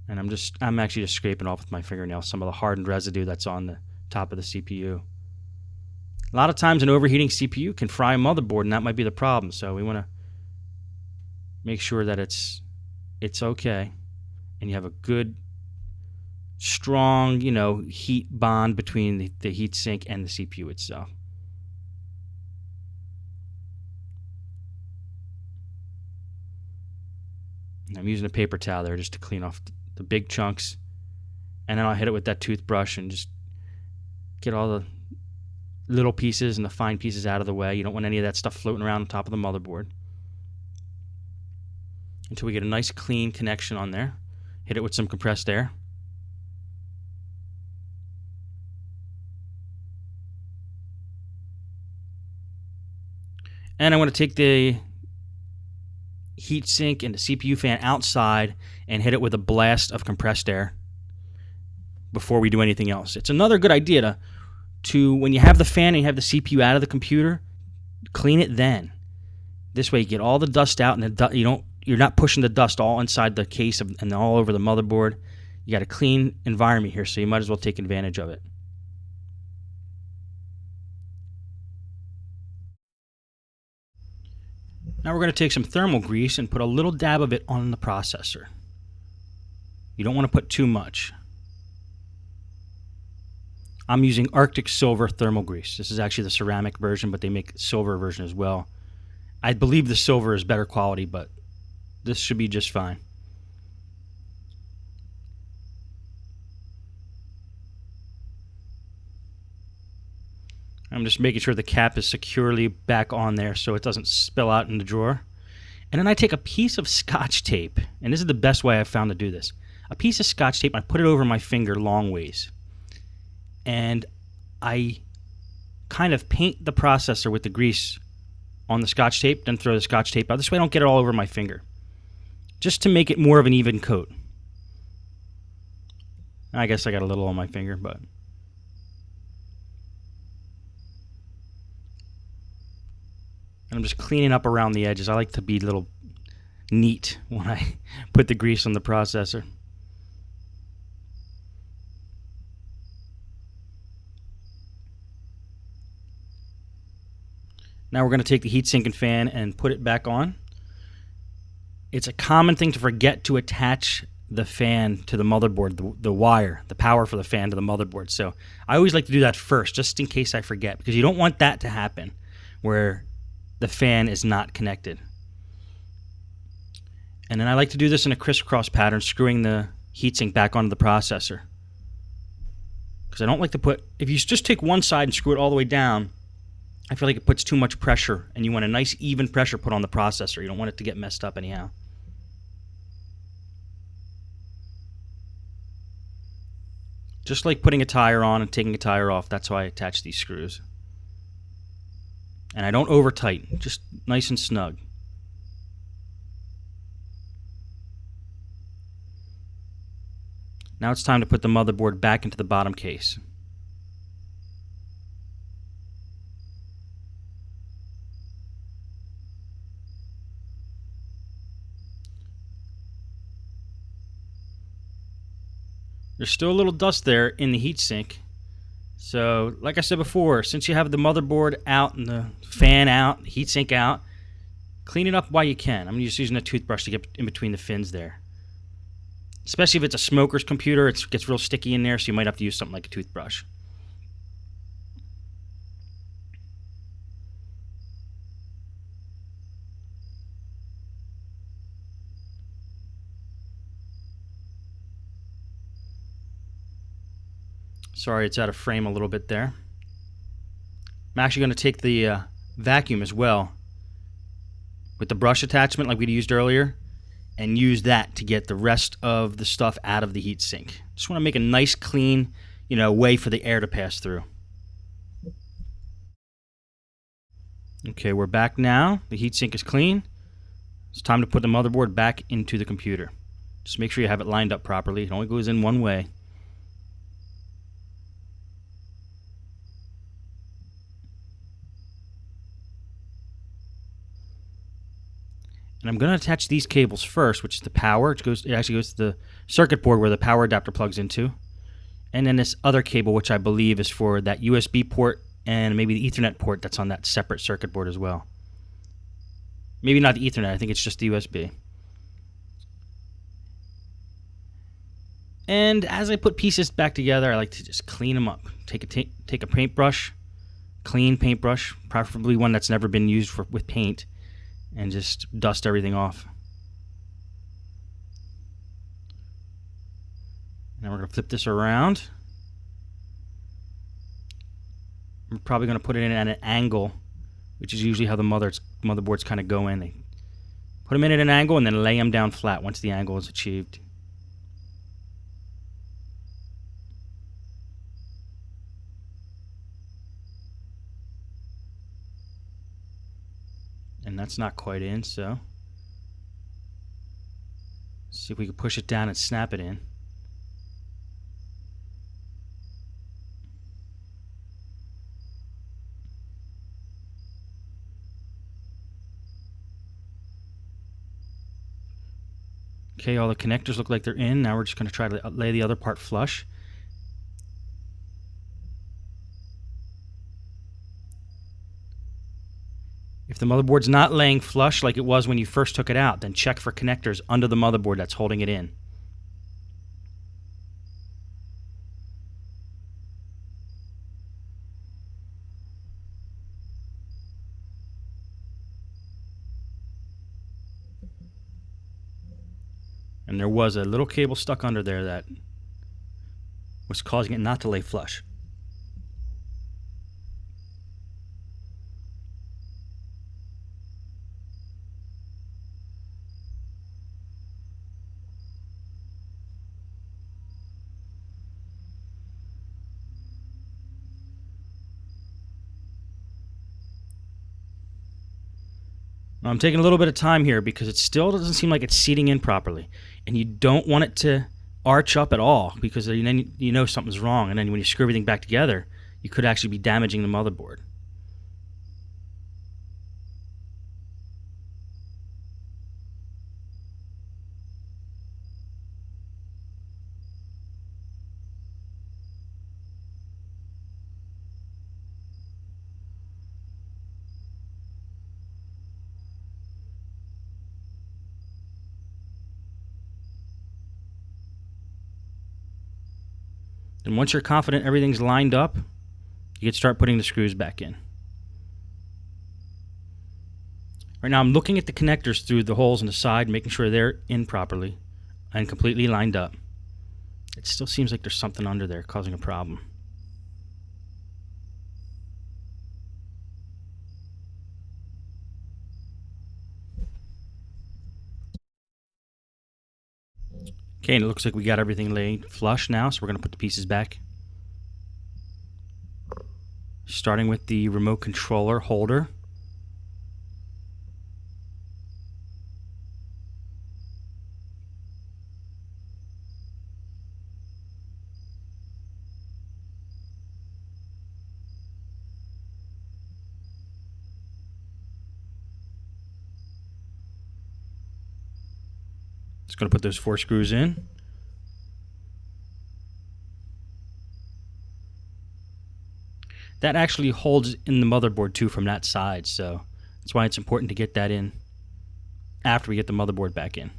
And I'm actually just scraping off with my fingernail some of the hardened residue that's on the top of the CPU. A lot of times an overheating CPU can fry a motherboard, and that might be the problem. So we want to make sure that it's okay, and you have a good, strong, heat bond between the heatsink and the CPU itself. And I'm using a paper towel there just to clean off the big chunks, and then I'll hit it with that toothbrush and just get all the little pieces and the fine pieces out of the way. You don't want any of that stuff floating around on top of the motherboard until we get a nice clean connection on there. Hit it with some compressed air. And I want to take the heatsink and the CPU fan outside and hit it with a blast of compressed air before we do anything else. It's another good idea to when you have the fan and you have the CPU out of the computer, clean it then. This way you get all the dust out, and you're not pushing the dust all inside the case and all over the motherboard. You got a clean environment here, so you might as well take advantage of it. Now we're going to take some thermal grease and put a little dab of it on the processor. You don't want to put too much. I'm using Arctic Silver thermal grease. This is actually the ceramic version, but they make a silver version as well. I believe the silver is better quality, but this should be just fine. I'm just making sure the cap is securely back on there so it doesn't spill out in the drawer. And then I take a piece of Scotch tape, and this is the best way I've found to do this. A piece of Scotch tape, I put it over my finger long ways. And I kind of paint the processor with the grease on the Scotch tape, then throw the Scotch tape out. This way I don't get it all over my finger. Just to make it more of an even coat. I guess I got a little on my finger, but... And I'm just cleaning up around the edges. I like to be a little neat when I put the grease on the processor. Now we're going to take the heatsink and fan and put it back on. It's a common thing to forget to attach the fan to the motherboard, the wire, the power for the fan to the motherboard. So I always like to do that first, just in case I forget, because you don't want that to happen where the fan is not connected. And then I like to do this in a crisscross pattern, screwing the heatsink back onto the processor. Because I don't like to if you just take one side and screw it all the way down, I feel like it puts too much pressure, and you want a nice even pressure put on the processor. You don't want it to get messed up anyhow. Just like putting a tire on and taking a tire off, that's how I attach these screws. And I don't over tighten, just nice and snug. Now it's time to put the motherboard back into the bottom case. There's still a little dust there in the heatsink. So, like I said before, since you have the motherboard out and the fan out, the heatsink out, clean it up while you can. I'm just using a toothbrush to get in between the fins there. Especially if it's a smoker's computer, it gets real sticky in there, so you might have to use something like a toothbrush. Sorry, it's out of frame a little bit there. I'm actually going to take the vacuum as well with the brush attachment like we used earlier and use that to get the rest of the stuff out of the heatsink. Just want to make a nice clean, way for the air to pass through. Okay, we're back now. The heatsink is clean. It's time to put the motherboard back into the computer. Just make sure you have it lined up properly. It only goes in one way. And I'm going to attach these cables first, which is the power. It actually goes to the circuit board where the power adapter plugs into. And then this other cable, which I believe is for that USB port and maybe the Ethernet port that's on that separate circuit board as well. Maybe not the Ethernet, I think it's just the USB. And as I put pieces back together, I like to just clean them up. Take a paintbrush, clean paintbrush, preferably one that's never been used with paint, and just dust everything off. Now we're going to flip this around. I'm probably going to put it in at an angle, which is usually how the motherboards kind of go in. They put them in at an angle and then lay them down flat once the angle is achieved. And that's not quite in, so see if we can push it down and snap it in. Okay, all the connectors look like they're in. Now we're just going to try to lay the other part flush. If the motherboard's not laying flush like it was when you first took it out, then check for connectors under the motherboard that's holding it in. And there was a little cable stuck under there that was causing it not to lay flush. Now, I'm taking a little bit of time here because it still doesn't seem like it's seating in properly. And you don't want it to arch up at all because then you know something's wrong. And then when you screw everything back together, you could actually be damaging the motherboard. And once you're confident everything's lined up, you can start putting the screws back in. Right now I'm looking at the connectors through the holes in the side, making sure they're in properly and completely lined up. It still seems like there's something under there causing a problem. Okay, and it looks like we got everything laid flush now, so we're going to put the pieces back. Starting with the remote controller holder. Just going to put those 4 screws in. That actually holds in the motherboard too from that side, so that's why it's important to get that in after we get the motherboard back in.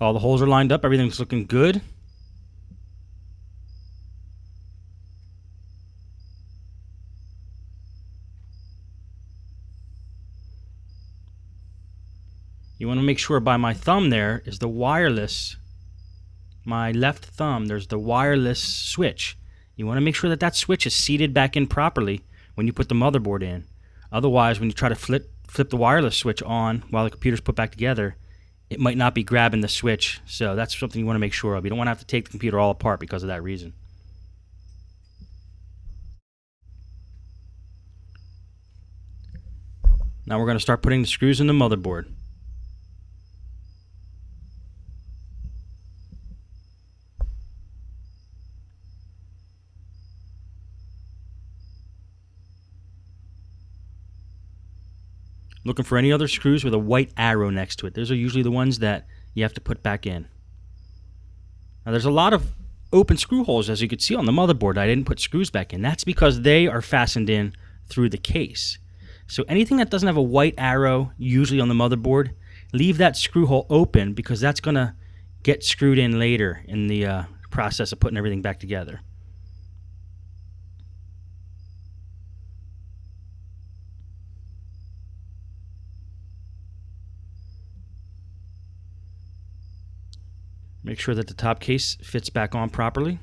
All the holes are lined up, everything's looking good. You want to make sure by my thumb there is the wireless, my left thumb, there's the wireless switch. You want to make sure that that switch is seated back in properly when you put the motherboard in. Otherwise, when you try to flip the wireless switch on while the computer's put back together, it might not be grabbing the switch. So that's something you want to make sure of. You don't want to have to take the computer all apart because of that reason. Now we're going to start putting the screws in the motherboard. Looking for any other screws with a white arrow next to it. Those are usually the ones that you have to put back in. Now there's a lot of open screw holes, as you can see on the motherboard. I didn't put screws back in. That's because they are fastened in through the case. So anything that doesn't have a white arrow, usually on the motherboard, leave that screw hole open, because that's going to get screwed in later in the process of putting everything back together. Make sure that the top case fits back on properly.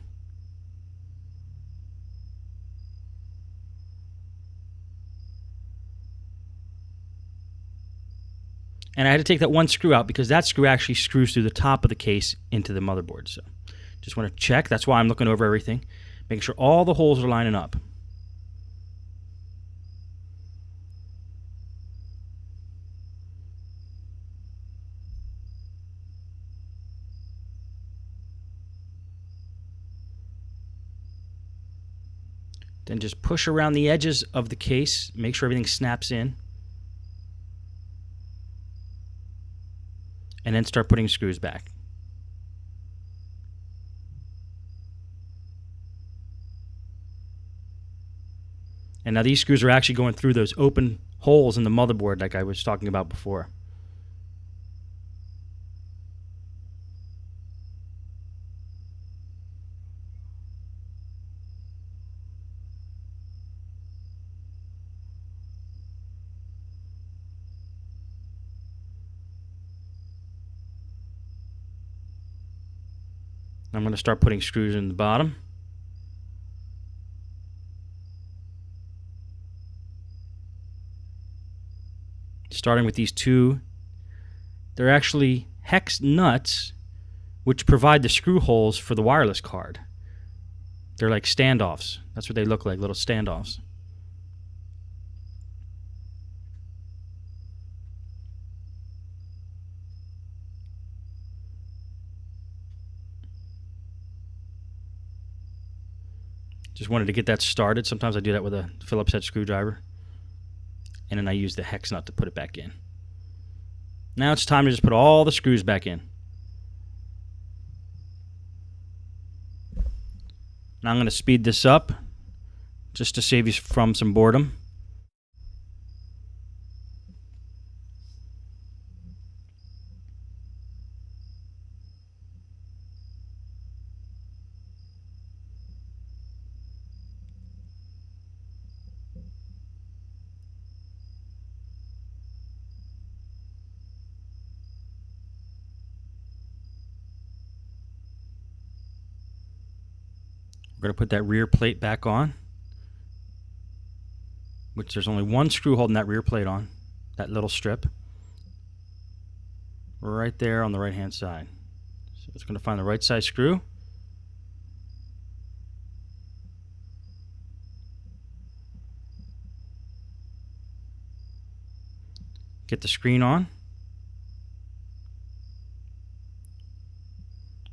And I had to take that one screw out because that screw actually screws through the top of the case into the motherboard. So just want to check. That's why I'm looking over everything, making sure all the holes are lining up. Then just push around the edges of the case, make sure everything snaps in. And then start putting screws back. And now these screws are actually going through those open holes in the motherboard like I was talking about before. I'm going to start putting screws in the bottom. Starting with these two. They're actually hex nuts, which provide the screw holes for the wireless card. They're like standoffs. That's what they look like, little standoffs. Just wanted to get that started. Sometimes I do that with a Phillips head screwdriver. And then I use the hex nut to put it back in. Now it's time to just put all the screws back in. Now I'm going to speed this up just to save you from some boredom. We're going to put that rear plate back on, which there's only one screw holding that rear plate on, that little strip, right there on the right hand side. So it's going to find the right size screw. Get the screen on.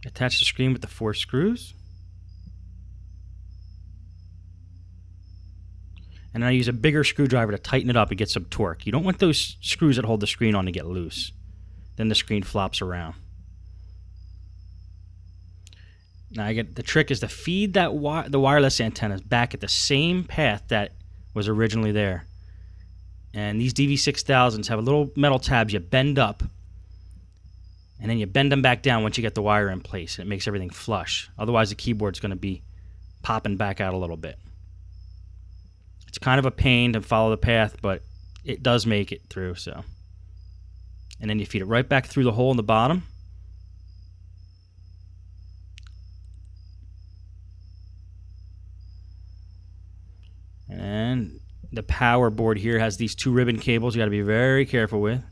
Attach the screen with the 4 screws. And I use a bigger screwdriver to tighten it up and get some torque. You don't want those screws that hold the screen on to get loose. Then the screen flops around. Now the trick is to feed that the wireless antennas back at the same path that was originally there. And these DV6000s have a little metal tabs you bend up, and then you bend them back down once you get the wire in place. It makes everything flush. Otherwise the keyboard's going to be popping back out a little bit. It's kind of a pain to follow the path, but it does make it through. So, and then you feed it right back through the hole in the bottom. And the power board here has these 2 ribbon cables you got to be very careful with.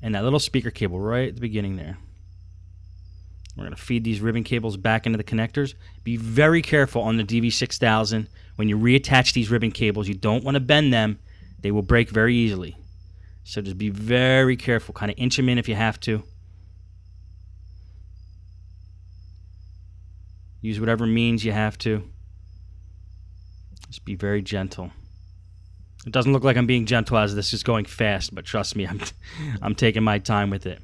And that little speaker cable right at the beginning there. We're going to feed these ribbon cables back into the connectors. Be very careful on the DV6000. When you reattach these ribbon cables, you don't want to bend them. They will break very easily. So just be very careful. Kind of inch them in if you have to. Use whatever means you have to. Just be very gentle. It doesn't look like I'm being gentle as this is going fast, but trust me, I'm taking my time with it.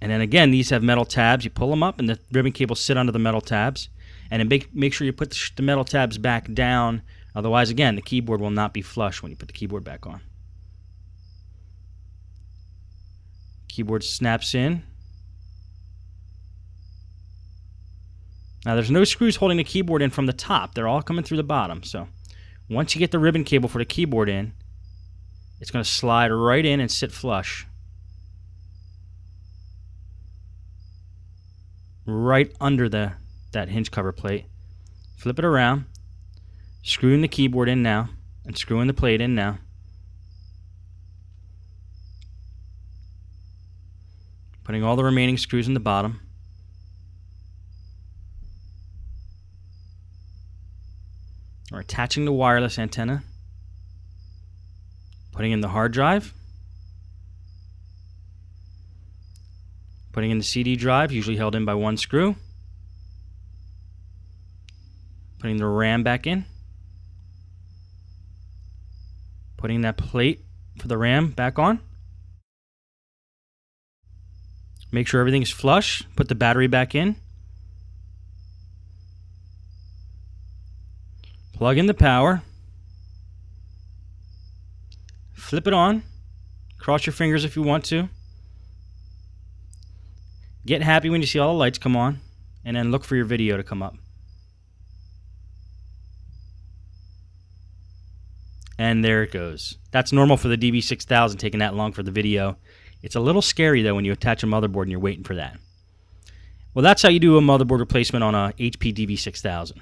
And then again, these have metal tabs. You pull them up, and the ribbon cables sit under the metal tabs. And then make sure you put the metal tabs back down. Otherwise, again, the keyboard will not be flush when you put the keyboard back on. Keyboard snaps in. Now, there's no screws holding the keyboard in from the top. They're all coming through the bottom. So once you get the ribbon cable for the keyboard in, it's going to slide right in and sit flush. Right under that hinge cover plate. Flip it around. Screwing the keyboard in now. And screwing the plate in now. Putting all the remaining screws in the bottom. We're attaching the wireless antenna. Putting in the hard drive. Putting in the CD drive, usually held in by one screw. Putting the RAM back in. Putting that plate for the RAM back on. Make sure everything is flush. Put the battery back in. Plug in the power. Flip it on. Cross your fingers if you want to. Get happy when you see all the lights come on, and then look for your video to come up. And there it goes. That's normal for the DB6000, taking that long for the video. It's a little scary, though, when you attach a motherboard and you're waiting for that. Well, that's how you do a motherboard replacement on a HP DB6000.